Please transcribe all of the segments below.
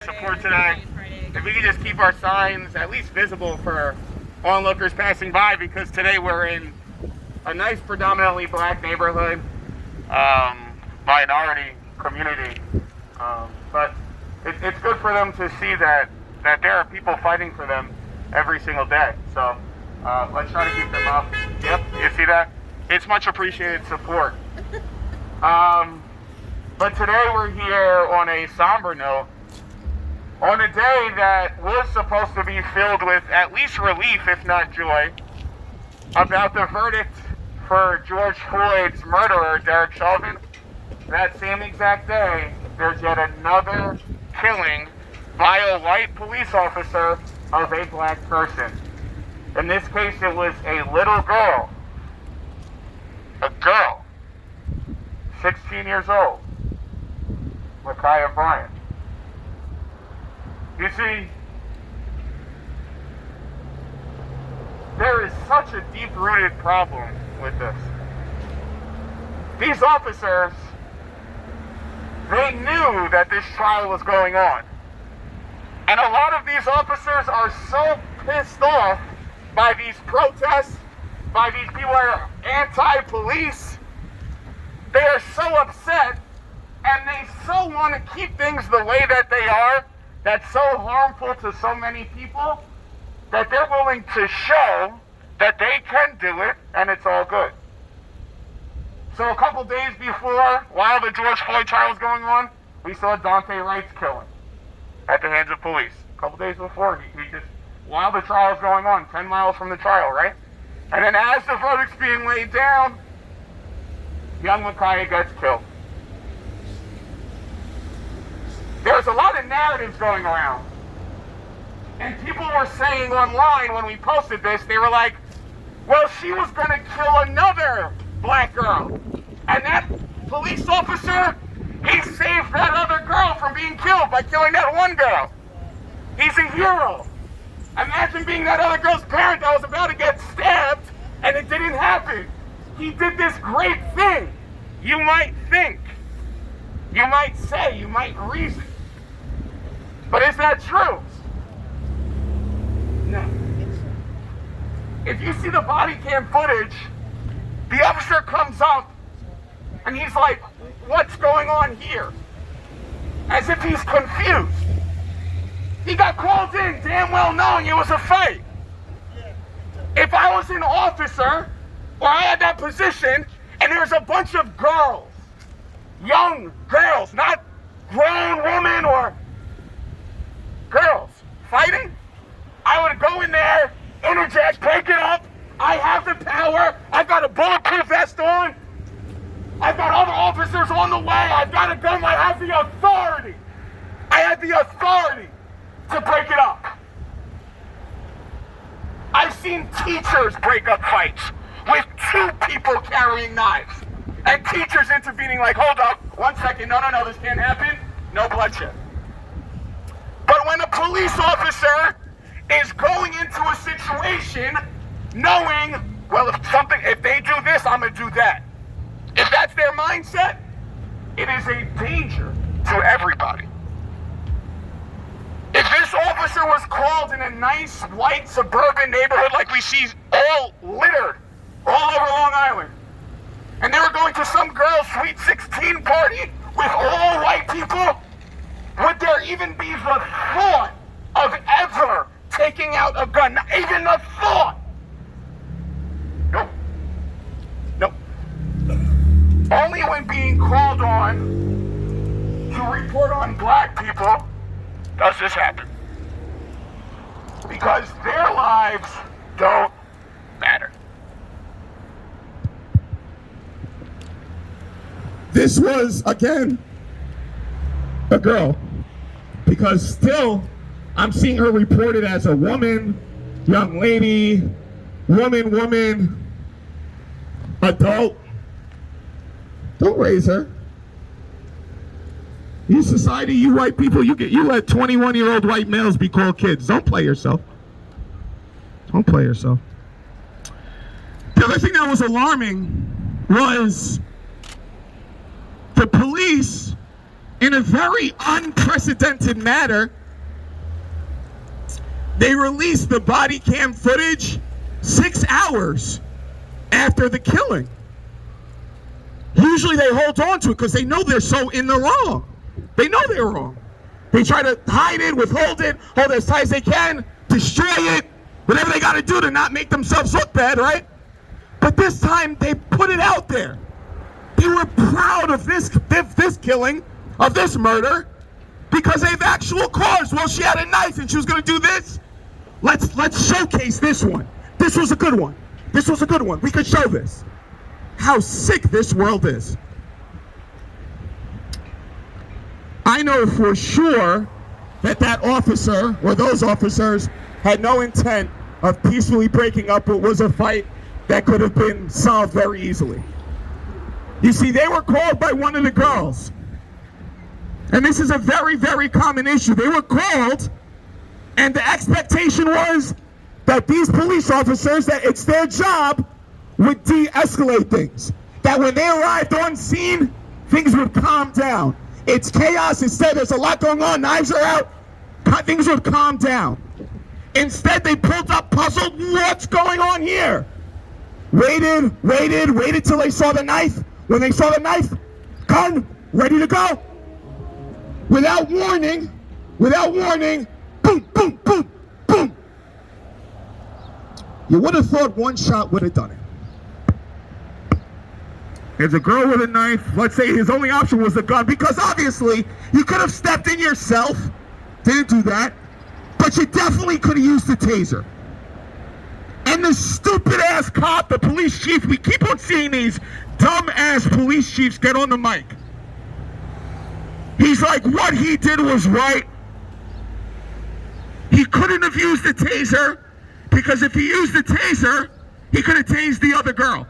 Support today. If we can just keep our signs at least visible for onlookers passing by, because today we're in a nice predominantly black neighborhood, minority community, but it's good for them to see that there are people fighting for them every single day. So let's try to keep them up. Yep, you see that? It's much appreciated support. But today we're here on a somber note, on a day that was supposed to be filled with at least relief, if not joy, about the verdict for George Floyd's murderer, Derek Chauvin. That same exact day, there's yet another killing by a white police officer of a black person. In this case, it was a little girl. A girl. 16 years old. Ma'Khia Bryant. You see, there is such a deep-rooted problem with this. These officers, they knew that this trial was going on. And a lot of these officers are so pissed off by these protests, by these people that are anti-police. They are so upset, and they so want to keep things the way that they are, that's so harmful to so many people, that they're willing to show that they can do it, and it's all good. So a couple days before, while the George Floyd trial was going on, we saw Dante Wright's killing at the hands of police. A couple days before, he just, while the trial was going on, 10 miles from the trial, right? And then as the verdict's being laid down, young Ma'Khia gets killed. There's a lot of narratives going around. And people were saying online when we posted this, they were like, well, she was going to kill another black girl. And that police officer, he saved that other girl from being killed by killing that one girl. He's a hero. Imagine being that other girl's parent that was about to get stabbed and it didn't happen. He did this great thing. You might think, you might say, you might reason. But is that true? No. If you see the body cam footage, the officer comes up and he's like, what's going on here? As if he's confused. He got called in damn well knowing it was a fight. If I was an officer, or I had that position, and there's a bunch of girls, young girls, not grown women or girls, fighting, I would go in there, interject, break it up. I have the power. I've got a bulletproof vest on. I've got other officers on the way. I've got a gun. I have the authority. I have the authority to break it up. I've seen teachers break up fights with two people carrying knives. And teachers intervening like, hold up, 1 second, no, this can't happen, no bloodshed. But when a police officer is going into a situation knowing, well, if they do this, I'm gonna do that. If that's their mindset, it is a danger to everybody. If this officer was called in a nice white suburban neighborhood like we see all littered all over Long Island, and they were going to some girl's Sweet 16 party with all white people, would there even be the thought of ever taking out a gun? Not even the thought. Nope. Only when being called on to report on black people does this happen. Because their lives don't matter. This was, again, a girl. Because still, I'm seeing her reported as a woman, young lady, woman, adult. Don't raise her. You society, you white people, you let 21-year-old white males be called kids. Don't play yourself. Don't play yourself. The other thing that was alarming was the police in a very unprecedented manner, they released the body cam footage 6 hours after the killing. Usually they hold on to it because they know they're so in the wrong. They know they're wrong. They try to hide it, withhold it, hold it as tight as they can, destroy it, whatever they got to do to not make themselves look bad, right? But this time they put it out there. They were proud of this killing, of this murder, because they have actual cause. Well, she had a knife and she was going to do this. Let's showcase this one. This was a good one. This was a good one. We could show this. How sick this world is. I know for sure that officer or those officers had no intent of peacefully breaking up what was a fight that could have been solved very easily. You see, they were called by one of the girls. And this is a very, very common issue. They were called, and the expectation was that these police officers, that it's their job, would de-escalate things. That when they arrived on scene, things would calm down. It's chaos. Instead, there's a lot going on. Knives are out. Things would calm down. Instead, they pulled up, puzzled. What's going on here? Waited till they saw the knife. When they saw the knife, gun, ready to go. Without warning, boom, boom, boom, boom. You would have thought one shot would have done it. There's a girl with a knife. Let's say his only option was the gun, because obviously you could have stepped in yourself. Didn't do that. But you definitely could have used the taser. And the stupid ass cop, the police chief, we keep on seeing these dumb ass police chiefs get on the mic. He's like, what he did was right. He couldn't have used the taser, because if he used the taser, he could have tased the other girl.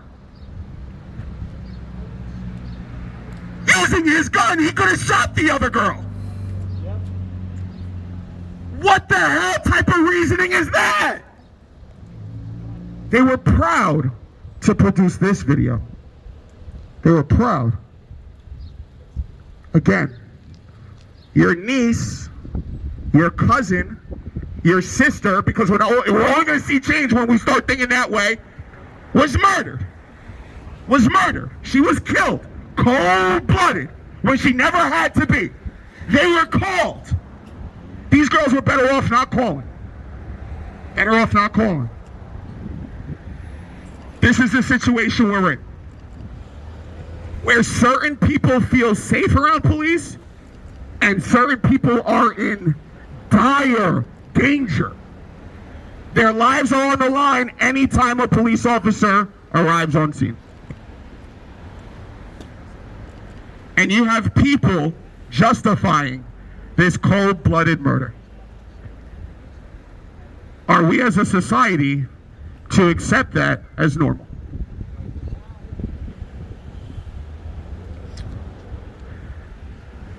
Using his gun, he could have shot the other girl. Yep. What the hell type of reasoning is that? They were proud to produce this video. They were proud. Again, your niece, your cousin, your sister, because we're all going to see change when we start thinking that way, was murdered. She was killed. Cold-blooded, when she never had to be. They were called. These girls were better off not calling. This is the situation we're in. Where certain people feel safe around police, and certain people are in dire danger. Their lives are on the line anytime a police officer arrives on scene. And you have people justifying this cold-blooded murder. Are we as a society to accept that as normal?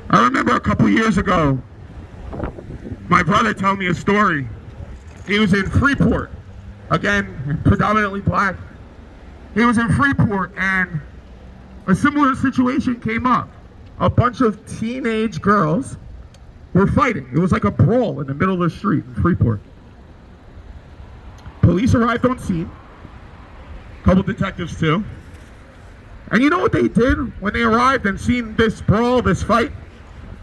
I remember a couple years ago, my brother told me a story. He was in Freeport, again, predominantly black. He was in Freeport, and a similar situation came up. A bunch of teenage girls were fighting. It was like a brawl in the middle of the street in Freeport. Police arrived on scene. A couple detectives too. And you know what they did when they arrived and seen this brawl, this fight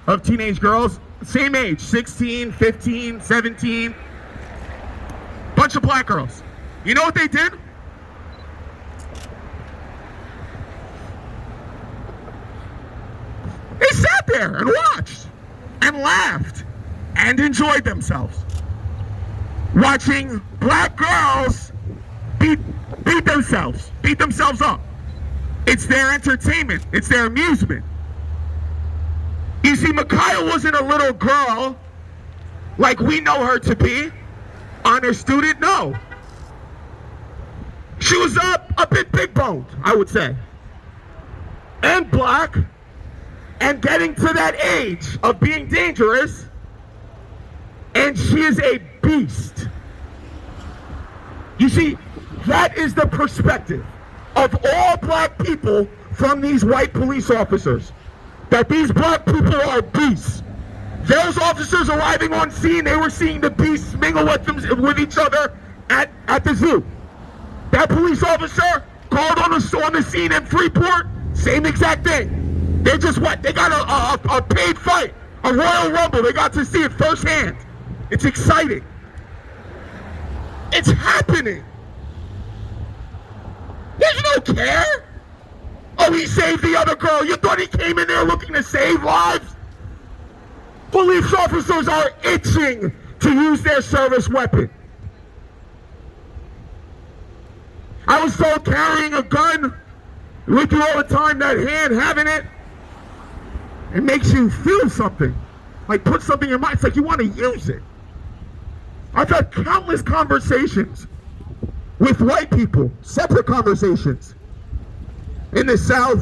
of teenage girls? Same age, 16, 15, 17. Bunch of black girls. You know what they did? They sat there and watched and laughed and enjoyed themselves. Watching black girls beat themselves up. It's their entertainment. It's their amusement. You see, Ma'Khia wasn't a little girl like we know her to be. Honor student, no. She was a bit big-boned, I would say. And black. And getting to that age of being dangerous, and she is a beast. You see, that is the perspective of all black people from these white police officers. that these black people are beasts. Those officers arriving on scene, they were seeing the beasts mingle with each other at the zoo. That police officer called on the scene in Freeport, same exact thing. They just they got a paid fight, a Royal Rumble. They got to see it firsthand. It's exciting. It's happening. There's no care. Oh, he saved the other girl. You thought he came in there looking to save lives? Police officers are itching to use their service weapon. I was told carrying a gun with you all the time, that hand, having it, it makes you feel something. Like put something in your mind. It's like you want to use it. I've had countless conversations with white people, separate conversations, in the South,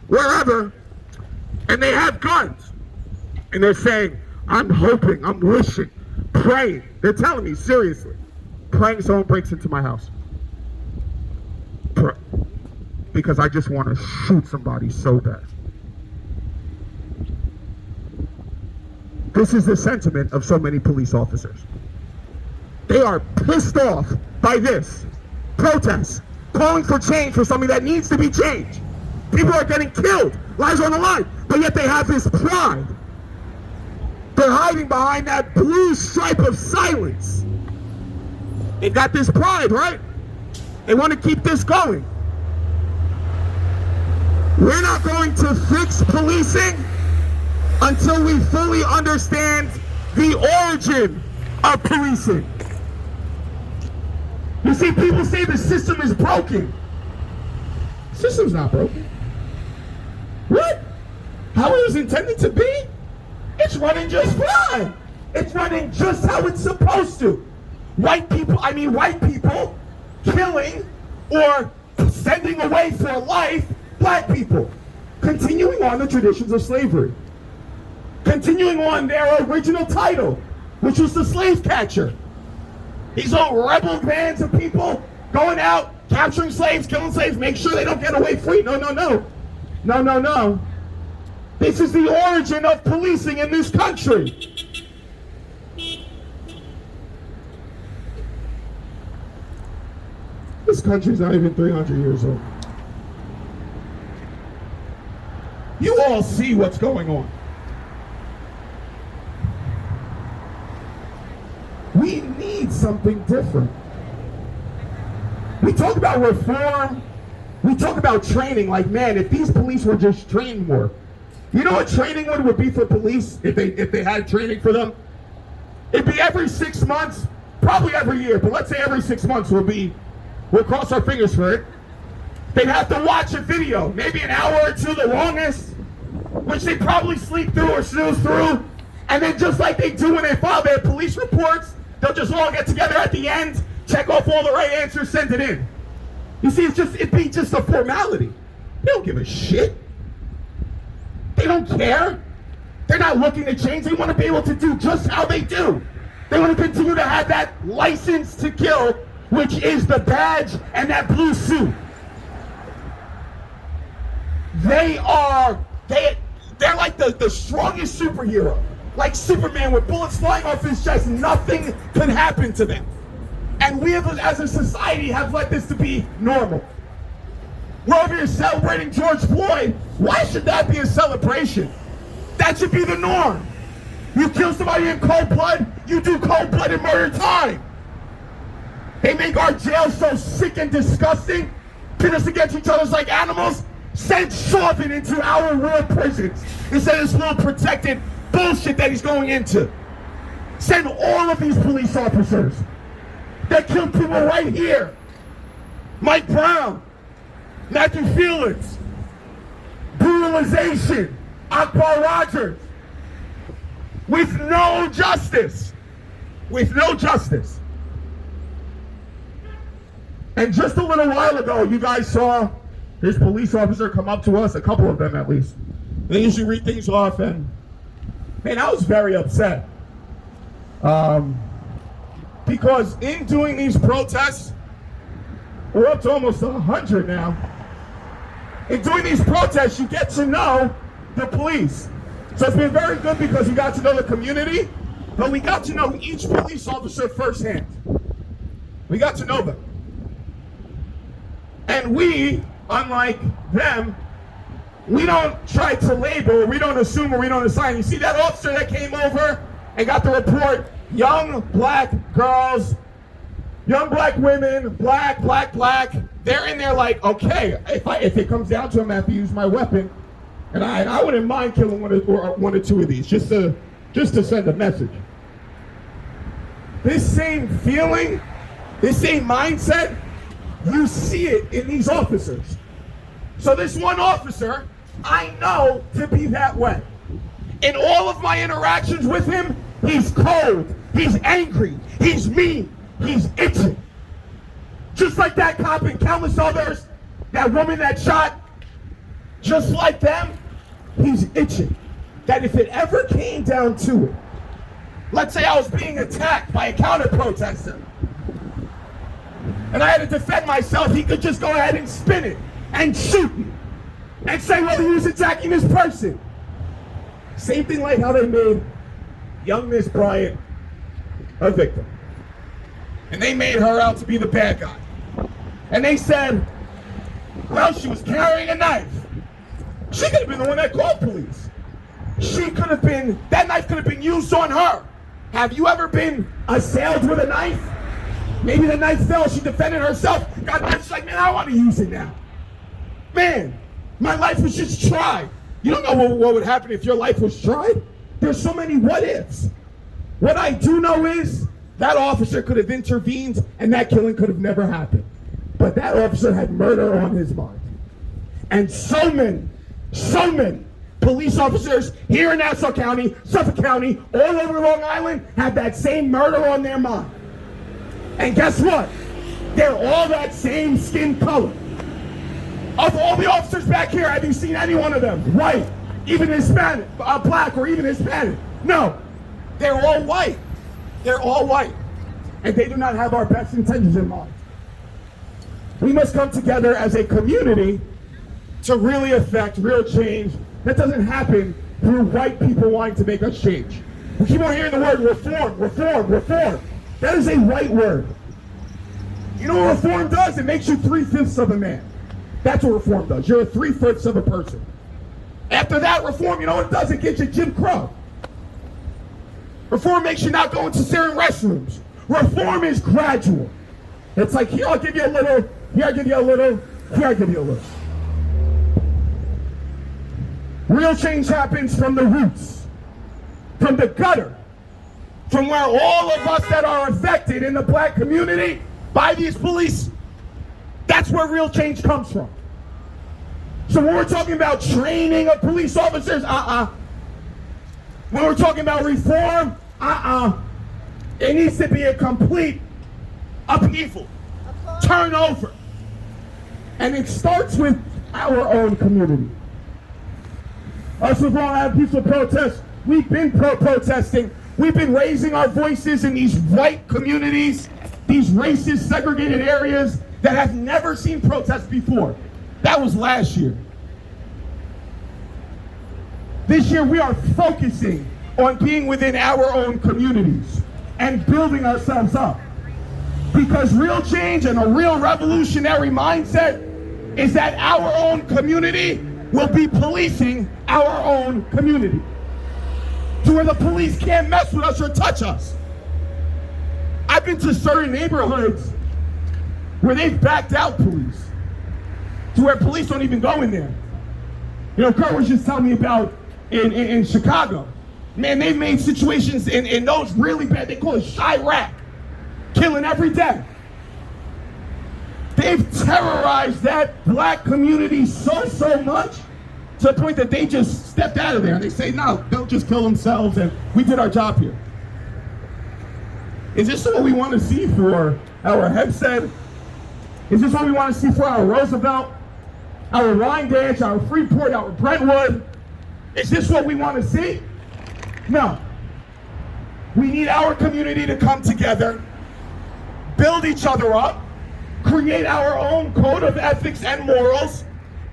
wherever, and they have guns. And they're saying, I'm hoping, I'm wishing, praying. They're telling me, seriously, praying someone breaks into my house. Because I just want to shoot somebody so bad. This is the sentiment of so many police officers. They are pissed off by this protest, calling for change for something that needs to be changed. People are getting killed, lives on the line, but yet they have this pride. They're hiding behind that blue stripe of silence. They've got this pride, right? They want to keep this going. We're not going to fix policing until we fully understand the origin of policing. You see, people say the system is broken. The system's not broken. What? How it was intended to be? It's running just fine. It's running just how it's supposed to. White people killing or sending away for life black people. Continuing on the traditions of slavery. Continuing on their original title, which was the slave catcher. These old rebel bands of people going out, capturing slaves, killing slaves, make sure they don't get away free. No. This is the origin of policing in this country. This country's not even 300 years old. You all see what's going on. We need something different. We talk about reform. We talk about training. Like, man, if these police were just trained more. You know what training would be for police if they had training for them? It'd be every 6 months, probably every year, but let's say every 6 months we'll cross our fingers for it. They'd have to watch a video, maybe an hour or two, the longest, which they probably sleep through or snooze through. And then just like they do when they file their police reports, they'll just all get together at the end, check off all the right answers, send it in. You see, it'd be just a formality. They don't give a shit. They don't care. They're not looking to change. They want to be able to do just how they do. They want to continue to have that license to kill, which is the badge and that blue suit. They're like the strongest superhero. Like Superman with bullets flying off his chest, nothing could happen to them. And we as a society have let this to be normal. We're over here celebrating George Floyd. Why should that be a celebration? That should be the norm. You kill somebody in cold blood, you do cold-blooded murder time. They make our jails so sick and disgusting, pit us against each other like animals, send Chauvin into our real prisons instead of this little protected bullshit that he's going into. Send all of these police officers that killed people right here. Mike Brown, Matthew Felix, brutalization, Akbar Rogers, with no justice. With no justice. And just a little while ago, you guys saw this police officer come up to us, a couple of them at least. They usually read things off, and man, I was very upset. Because in doing these protests, we're up to almost 100 now. In doing these protests, you get to know the police. So it's been very good because we got to know the community, but we got to know each police officer firsthand. We got to know them. And we, unlike them, we don't try to label, we don't assume, or we don't assign. You see that officer that came over and got the report, young black girls, young black women, black, they're in there like, okay, if it comes down to it, I have to use my weapon, and I wouldn't mind killing one or two of these, just to send a message. This same feeling, this same mindset, you see it in these officers. So this one officer, I know to be that way. In all of my interactions with him, he's cold, he's angry, he's mean, he's itching. Just like that cop and countless others, that woman that shot, just like them, he's itching. That if it ever came down to it, let's say I was being attacked by a counter-protester, and I had to defend myself, he could just go ahead and spin it and shoot me and say, well, he was attacking this person. Same thing like how they made young Miss Bryant a victim. And they made her out to be the bad guy. And they said, well, she was carrying a knife. She could have been the one that called police. That knife could have been used on her. Have you ever been assailed with a knife? Maybe the knife fell, she defended herself, got knife, she's like, man, I want to use it now. Man, my life was just tried. You don't know what would happen if your life was tried? There's so many what ifs. What I do know is that officer could have intervened and that killing could have never happened. But that officer had murder on his mind. And so many police officers here in Nassau County, Suffolk County, all over Long Island have that same murder on their mind. And guess what? They're all that same skin color. Of all the officers back here, have you seen any one of them white, even Hispanic, black, or even Hispanic? No, they're all white. They're all white. And they do not have our best intentions in mind. We must come together as a community to really affect real change that doesn't happen through white people wanting to make us change. We keep on hearing the word reform, reform, reform. That is a white word. You know what reform does? It makes you 3/5 of a man. That's what reform does. You're a 3/5 of a person. After that reform, you know what it does? It gives you Jim Crow. Reform makes you not go into sharing restrooms. Reform is gradual. It's like, here I'll give you a little, here I'll give you a little, here I'll give you a little. Real change happens from the roots, from the gutter, from where all of us that are affected in the black community by these police, that's where real change comes from. So when we're talking about training of police officers, when we're talking about reform, it needs to be a complete upheaval, turnover. And it starts with our own community. Us with Long Island Peaceful Protests, we've been protesting. We've been raising our voices in these white communities, these racist, segregated areas that have never seen protests before. That was last year. This year we are focusing on being within our own communities and building ourselves up. Because real change and a real revolutionary mindset is that our own community will be policing our own community. To where the police can't mess with us or touch us. I've been to certain neighborhoods where they've backed out police. To where police don't even go in there. You know, Kurt was just telling me about in Chicago. Man, they've made situations in those really bad, they call it Chirac, killing every day. They've terrorized that black community so much to the point that they just stepped out of there and they say, no, they'll just kill themselves and we did our job here. Is this what we want to see for our Hempstead? Is this what we want to see for our Roosevelt, our Rhinedance, our Freeport, our Brentwood? Is this what we want to see? No. We need our community to come together, build each other up, create our own code of ethics and morals,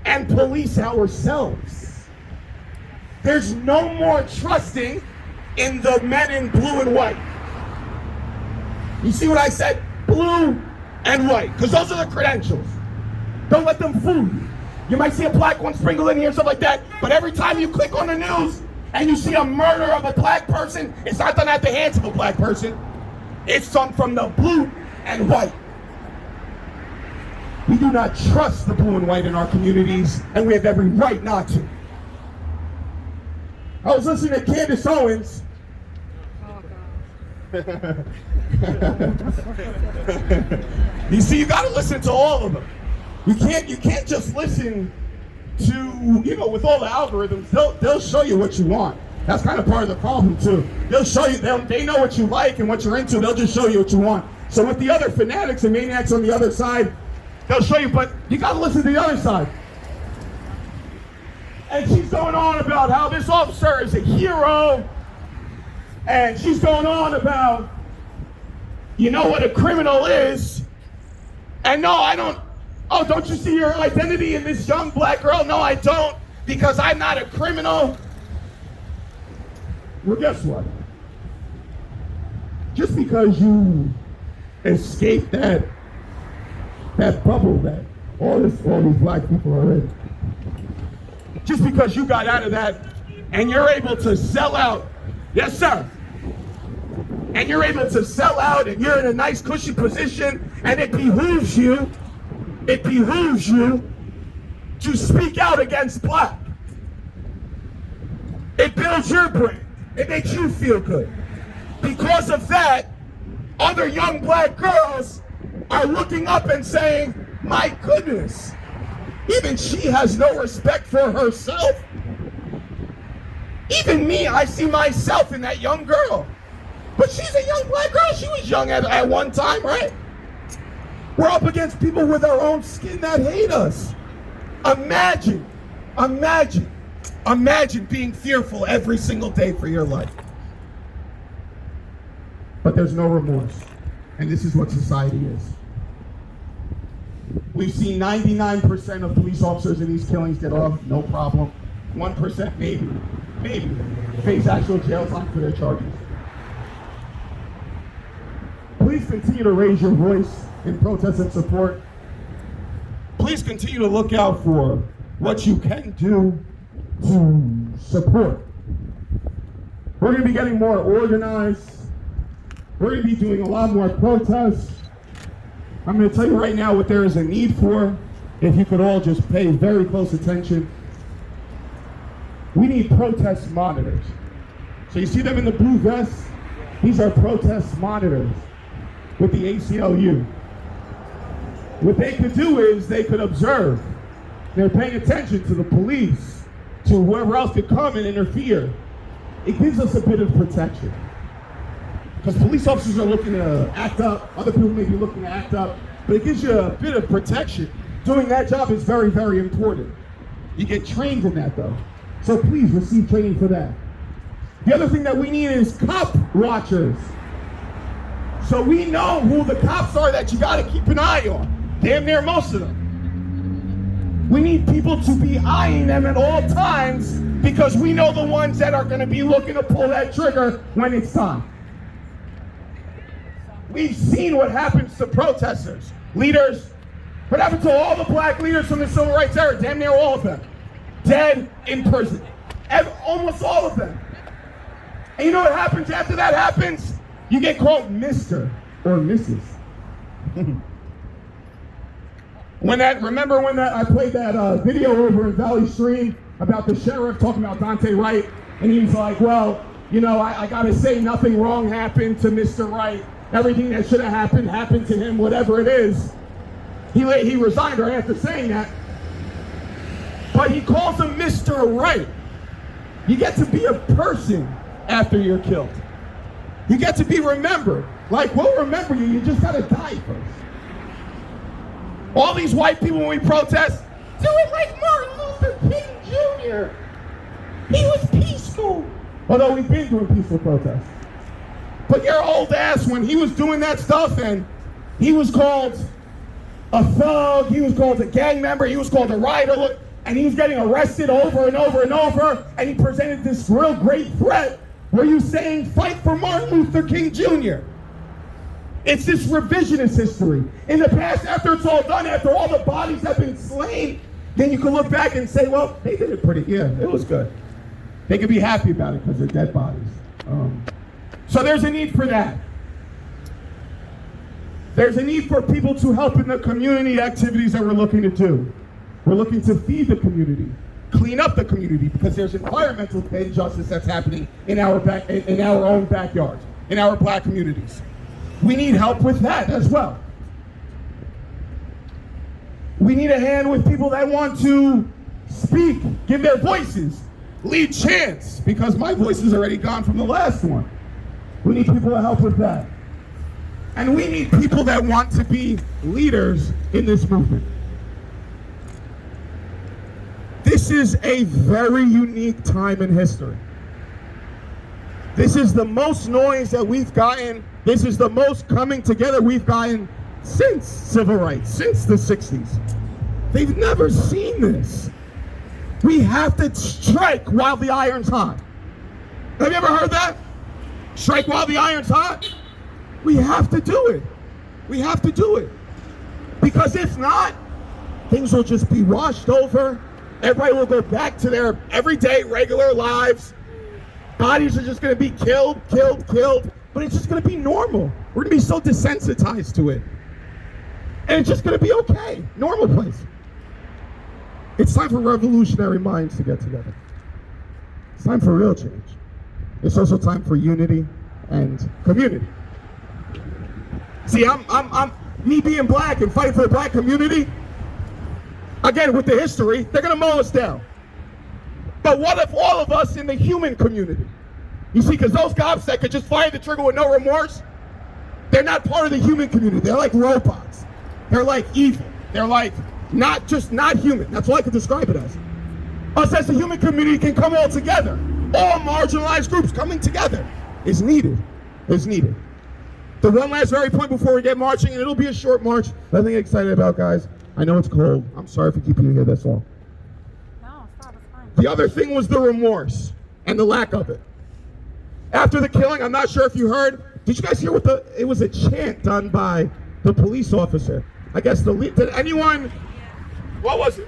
and police ourselves. there's no more trusting in the men in blue and white. You see what I said? Blue and white, because those are the credentials. Don't let them fool you. You might see a black one sprinkled in here and stuff like that, but every time you click on the news and you see a murder of a black person, it's not done at the hands of a black person. It's done from the blue and white. We do not trust the blue and white in our communities, and we have every right not to. I was listening to Candace Owens. You see, you gotta listen to all of them. You can't just listen to, with all the algorithms, they'll show you what you want. That's kind of part of the problem too. They'll show you, they know what you like and what you're into, they'll just show you what you want. So with the other fanatics and maniacs on the other side, they'll show you, but you gotta listen to the other side. And she's going on about how this officer is a hero, and she's going on about, you know what a criminal is, and no, I don't. Oh, don't you see your identity in this young black girl? No, I don't, because I'm not a criminal. Well, guess what? Just because you escaped that bubble that all these black people are in, just because you got out of that and you're able to sell out, yes sir, and you're able to sell out and you're in a nice cushy position, and it behooves you to speak out against black. It builds your brand. It makes you feel good. Because of that, other young black girls are looking up and saying, my goodness, even she has no respect for herself. Even me, I see myself in that young girl. But she's a young black girl. She was young at one time, right? We're up against people with our own skin that hate us. Imagine being fearful every single day for your life. But there's no remorse. And this is what society is. We've seen 99% of police officers in these killings get off, no problem. 1% maybe, face actual jail time for their charges. Please continue to raise your voice in protest and support. Please continue to look out for what you can do to support. We're going to be getting more organized. We're going to be doing a lot more protests. I'm going to tell you right now what there is a need for, if you could all just pay very close attention. We need protest monitors. So you see them in the blue vests? These are protest monitors with the ACLU. What they could do is they could observe. They're paying attention to the police, to whoever else could come and interfere. It gives us a bit of protection. Because police officers are looking to act up, other people may be looking to act up, but it gives you a bit of protection. Doing that job is very, very important. You get trained in that though. So please receive training for that. The other thing that we need is cop watchers. So we know who the cops are that you gotta keep an eye on. Damn near most of them. We need people to be eyeing them at all times, because we know the ones that are gonna be looking to pull that trigger when it's time. We've seen what happens to protesters, leaders. What happened to all the black leaders from the civil rights era? Damn near all of them. Dead in prison. Almost all of them. And you know what happens after that happens? You get called Mr. or Mrs. Remember when I played that video over in Valley Stream about the sheriff talking about Dante Wright, and he was like, well, I gotta say nothing wrong happened to Mr. Wright. Everything that should have happened to him, whatever it is. He resigned right after saying that. But he calls him Mr. Wright. You get to be a person after you're killed. You get to be remembered. Like, we'll remember you, you just gotta die first. All these white people, when we protest, do it like Martin Luther King Jr. He was peaceful. Although we've been doing peaceful protests. But your old ass, when he was doing that stuff, and he was called a thug, he was called a gang member, he was called a rioter, look, and he's getting arrested over and over and over, and he presented this real great threat. Were you saying fight for Martin Luther King Jr.? It's this revisionist history. In the past, after it's all done, after all the bodies have been slain, then you can look back and say, well, they did it pretty, yeah, it was good. They can be happy about it because they're dead bodies. So there's a need for that. There's a need for people to help in the community activities that we're looking to do. We're looking to feed the community, clean up the community, because there's environmental injustice that's happening in our own backyards, in our black communities. We need help with that as well. We need a hand with people that want to speak, give their voices, lead chants, because my voice is already gone from the last one. We need people to help with that. And we need people that want to be leaders in this movement. This is a very unique time in history. This is the most noise that we've gotten. This is the most coming together we've gotten since civil rights, since the 60s. They've never seen this. We have to strike while the iron's hot. Have you ever heard that? Strike while the iron's hot? We have to do it. We have to do it. Because if not, things will just be washed over. Everybody will go back to their everyday, regular lives. Bodies are just going to be killed. But it's just going to be normal. We're going to be so desensitized to it. And it's just going to be okay. Normal place. It's time for revolutionary minds to get together. It's time for real change. It's also time for unity and community. See, I'm me being black and fighting for the black community. Again, with the history, they're gonna mow us down. But what if all of us in the human community? You see, because those cops that could just fire the trigger with no remorse, they're not part of the human community. They're like robots. They're like evil. They're like not human. That's all I can describe it as. Us as a human community can come all together. All marginalized groups coming together is needed. The one last very point before we get marching, and it'll be a short march. Nothing excited about, guys. I know it's cold. I'm sorry for keeping you here this long. No, stop, it's fine. The other thing was the remorse and the lack of it. After the killing, I'm not sure if you heard, did you guys hear it was a chant done by the police officer. I guess did anyone, Yeah. what was it?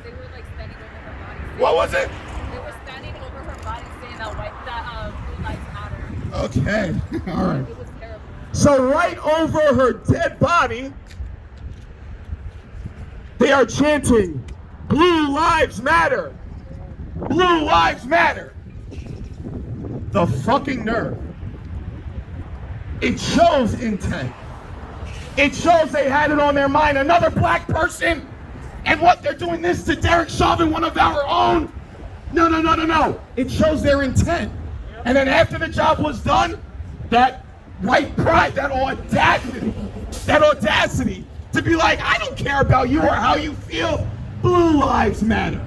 They were like standing over her body. What was it? They were standing over her body saying that blue lives matter. Okay, all right. It was terrible. So right over her dead body, they are chanting, "Blue lives matter. Blue lives matter." The fucking nerve. It shows intent. It shows they had it on their mind. Another black person, and what they're doing this to Derek Chauvin, one of our own. No. It shows their intent. And then after the job was done, that white pride, that audacity to be like, I don't care about you or how you feel. Blue lives matter.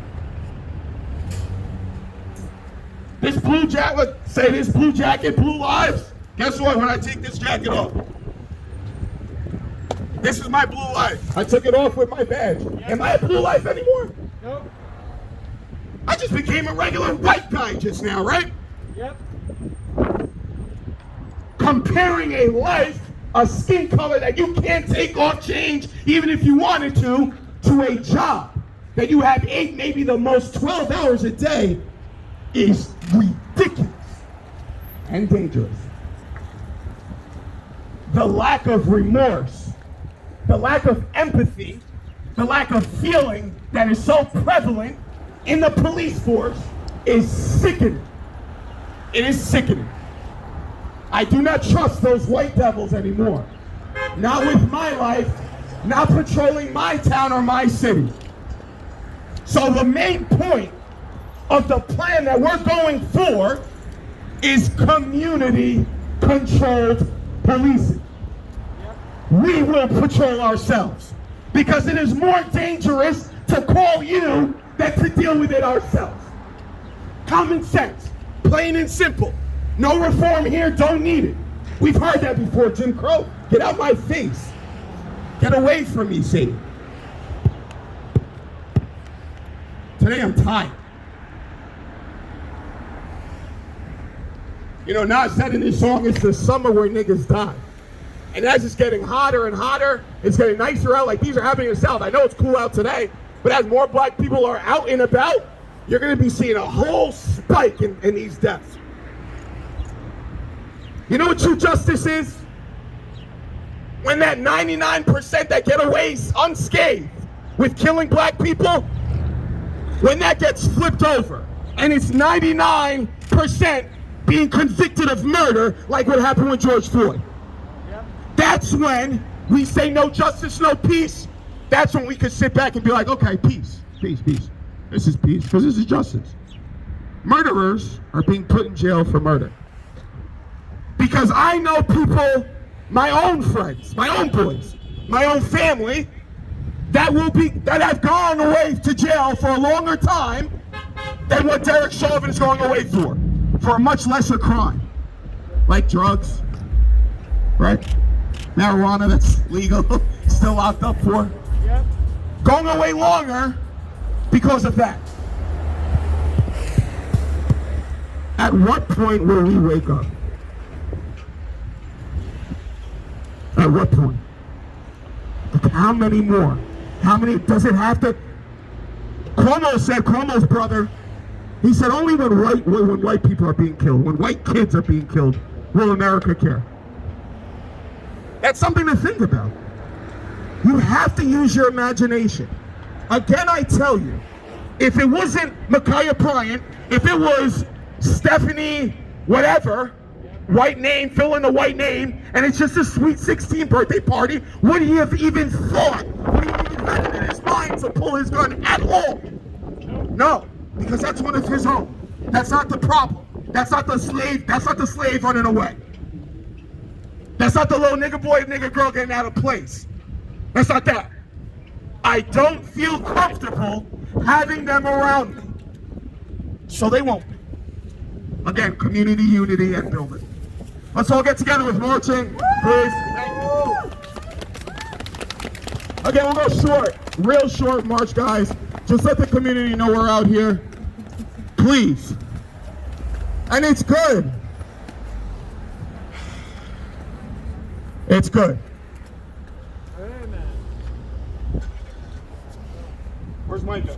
This blue jacket, blue lives. Guess what? When I take this jacket off, this is my blue life. I took it off with my badge. Am I a blue life anymore? Nope. I just became a regular white guy just now, right? Yep. Comparing a life, a skin color that you can't take or change, even if you wanted to a job that you have 8, maybe the most 12 hours a day, is ridiculous and dangerous. The lack of remorse, the lack of empathy, the lack of feeling that is so prevalent in the police force is sickening. It is sickening. I do not trust those white devils anymore. Not with my life, not patrolling my town or my city. So the main point of the plan that we're going for is community-controlled policing. We will patrol ourselves because it is more dangerous to call you than to deal with it ourselves. Common sense, plain and simple. No reform here, don't need it. We've heard that before, Jim Crow. Get out my face. Get away from me, Satan. Today I'm tired. You know, Nas said in his song, it's the summer where niggas die. And as it's getting hotter and hotter, it's getting nicer out. Like, these are happening in the South. I know it's cool out today, but as more black people are out and about, you're going to be seeing a whole spike in these deaths. You know what true justice is? When that 99% that get away unscathed with killing black people, when that gets flipped over, and it's 99% being convicted of murder, like what happened with George Floyd. Yep. That's when we say no justice, no peace. That's when we can sit back and be like, okay, peace, peace, peace. This is peace, because this is justice. Murderers are being put in jail for murder. Because I know people, my own friends, my own boys, my own family, that have gone away to jail for a longer time than what Derek Chauvin is going away for a much lesser crime, like drugs, right? Marijuana that's legal, still locked up for. Yep. Going away longer because of that. At what point will we wake up? At what point? How many more? How many, does it have to? Cuomo's brother, he said only when white people are being killed, when white kids are being killed, will America care. That's something to think about. You have to use your imagination. Again, I tell you, if it wasn't Ma'Khia Bryant, if it was Stephanie, whatever, white name, fill in the white name, and it's just a sweet 16 birthday party, would he have even thought, would he have even had it in his mind to pull his gun at all? No, because that's one of his own. That's not the problem. That's not the slave running away. That's not the little nigga boy, nigga girl getting out of place. That's not that. I don't feel comfortable having them around me. So they won't. Again, community unity and building. Let's all get together with marching, please. Okay, we'll go short, real short march, guys. Just let the community know we're out here, please. And it's good. It's good. Amen. Where's Micah?